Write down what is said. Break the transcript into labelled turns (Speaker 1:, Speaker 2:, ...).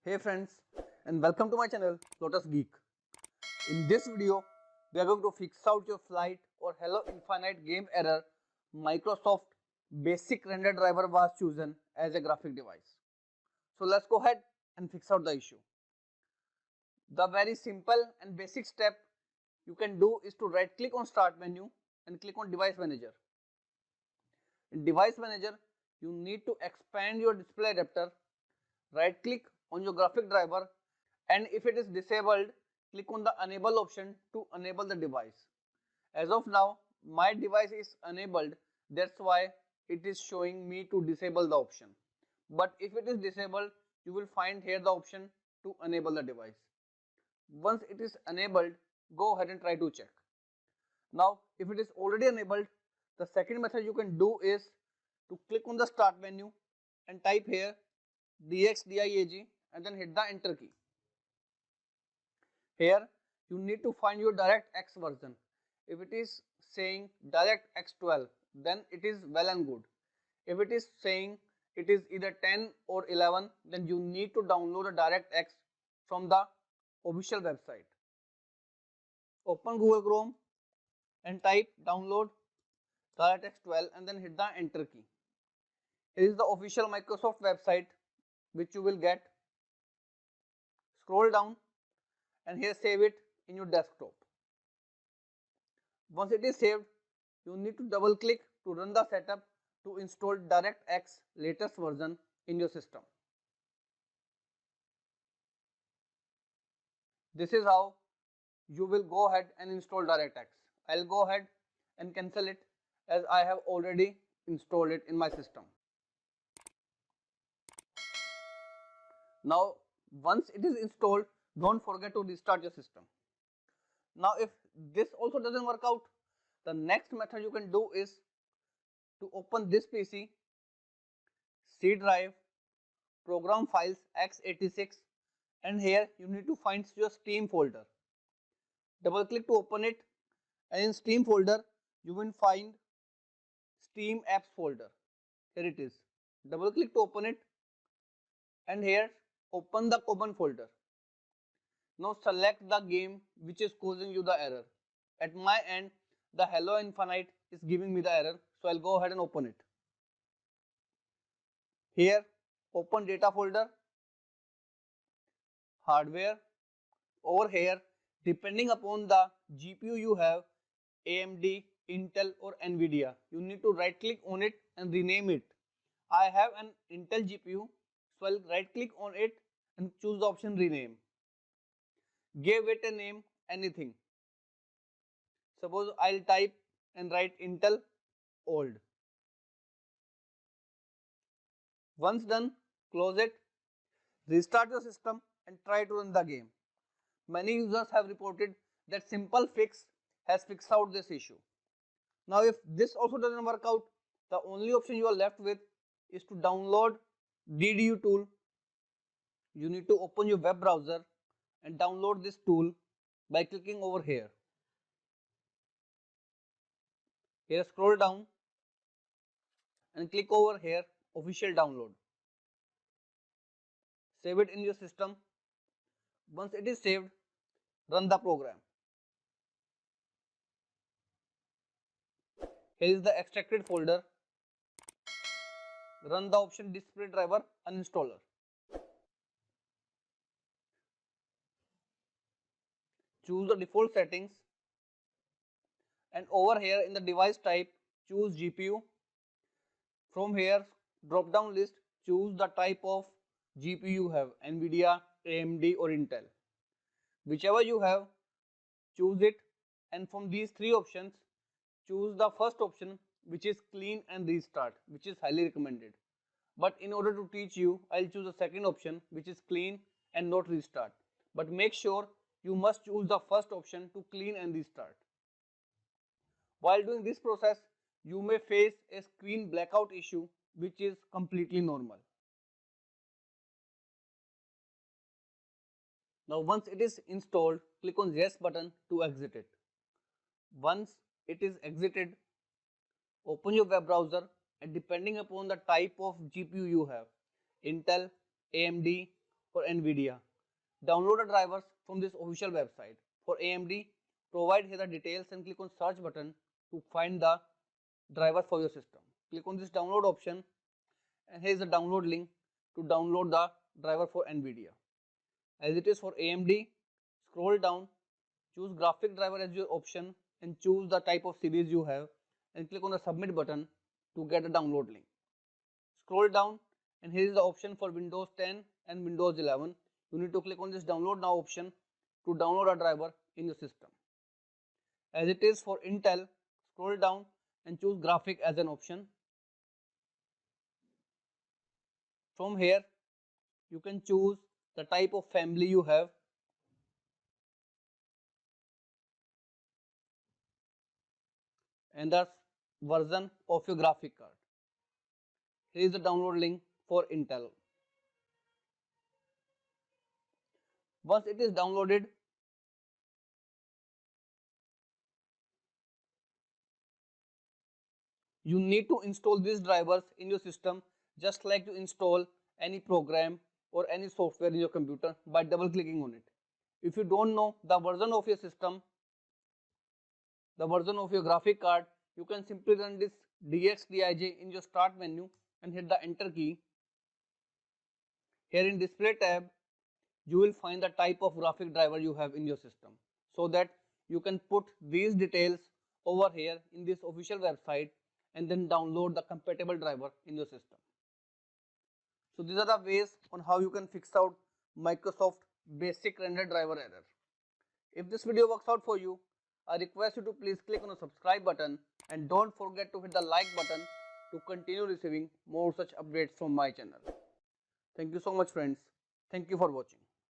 Speaker 1: Hey friends, and welcome to my channel Lotus Geek. In this video, we are going to fix out your flight or Hello Infinite game error. Microsoft basic render driver was chosen as a graphic device. So let's go ahead and fix out the issue. The very simple and basic step you can do is to right click on Start menu and click on Device Manager. In Device Manager, you need to expand your display adapter. Right click on your graphic driver, and if it is disabled, click on the enable option to enable the device. As of now, my device is enabled, that's why it is showing me to disable the option. But if it is disabled, you will find here the option to enable the device. Once it is enabled, go ahead and try to check. Now if it is already enabled, the second method you can do is to click on the start menu and type here DXDIAG and then hit the enter key. Here you need to find your DirectX version. If it is saying DirectX 12, then it is well and good. If it is saying it is either 10 or 11, then you need to download a DirectX from the official website. Open Google Chrome and type download DirectX 12 and then hit the enter key. Here is the official Microsoft website which you will get. Scroll down and here save it in your desktop. Once it is saved, you need to double click to run the setup to install DirectX latest version in your system. This is how you will go ahead and install DirectX. I'll go ahead and cancel it as I have already installed it in my system. Now once it is installed, don't forget to restart your system. Now if this also doesn't work out, the next method you can do is to open this PC, C drive, program files x86, and here you need to find your Steam folder. Double click to open it, and in Steam folder you will find Steam apps folder. Here it is. Double click to open it, and here open the common folder. Now select the game which is causing you the error. At my end, the Hello Infinite is giving me the error, so I'll go ahead and open it. Here, open data folder, hardware. Over here, depending upon the GPU you have, AMD, Intel or nvidia, you need to right click on it and rename it. I have an Intel GPU, so I'll right click on it and choose the option rename. Give it a name, anything. Suppose I'll type and write Intel old. Once done, close it, restart your system and try to run the game. Many users have reported that simple fix has fixed out this issue. Now if this also doesn't work out, the only option you are left with is to download DDU tool. You need to open your web browser and download this tool by clicking over here. Here scroll down and click over here official download. Save it in your system. Once it is saved, run the program. Here is the extracted folder. Run the option display driver uninstaller. Choose the default settings, and over here in the device type choose GPU. From here drop down list, choose the type of GPU you have, nvidia, AMD or Intel. Whichever you have, choose it, and from these three options choose the first option, which is clean and restart, which is highly recommended. But in order to teach you, I'll choose the second option, which is clean and not restart. But make sure you must choose the first option to clean and restart. While doing this process, you may face a screen blackout issue, which is completely normal. Now once it is installed, click on yes button to exit it. Once it is exited, open your web browser, and depending upon the type of GPU you have, Intel, AMD for nvidia. Download the drivers from this official website. For AMD, provide here the details and click on search button to find the driver for your system. Click on this download option and here is the download link to download the driver for nvidia. As it is for AMD, scroll down, choose graphic driver as your option and choose the type of series you have and click on the submit button to get the download link. Scroll down and here is the option for Windows 10 and Windows 11. You need to click on this download now option to download a driver in your system. As it is for Intel, scroll down and choose graphic as an option. From here, you can choose the type of family you have. And the version of your graphic card. Here is the download link for Intel. Once it is downloaded, you need to install these drivers in your system just like you install any program or any software in your computer by double clicking on it. If you don't know the version of your system, the version of your graphic card, you can simply run this dxdij in your start menu and hit the enter key. Here in display tab, you will find the type of graphic driver you have in your system so that you can put these details over here in this official website and then download the compatible driver in your system. So these are the ways on how you can fix out Microsoft basic render driver error. If this video works out for you, I request you to please click on the subscribe button and don't forget to hit the like button to continue receiving more such updates from my channel. Thank you so much friends. Thank you for watching.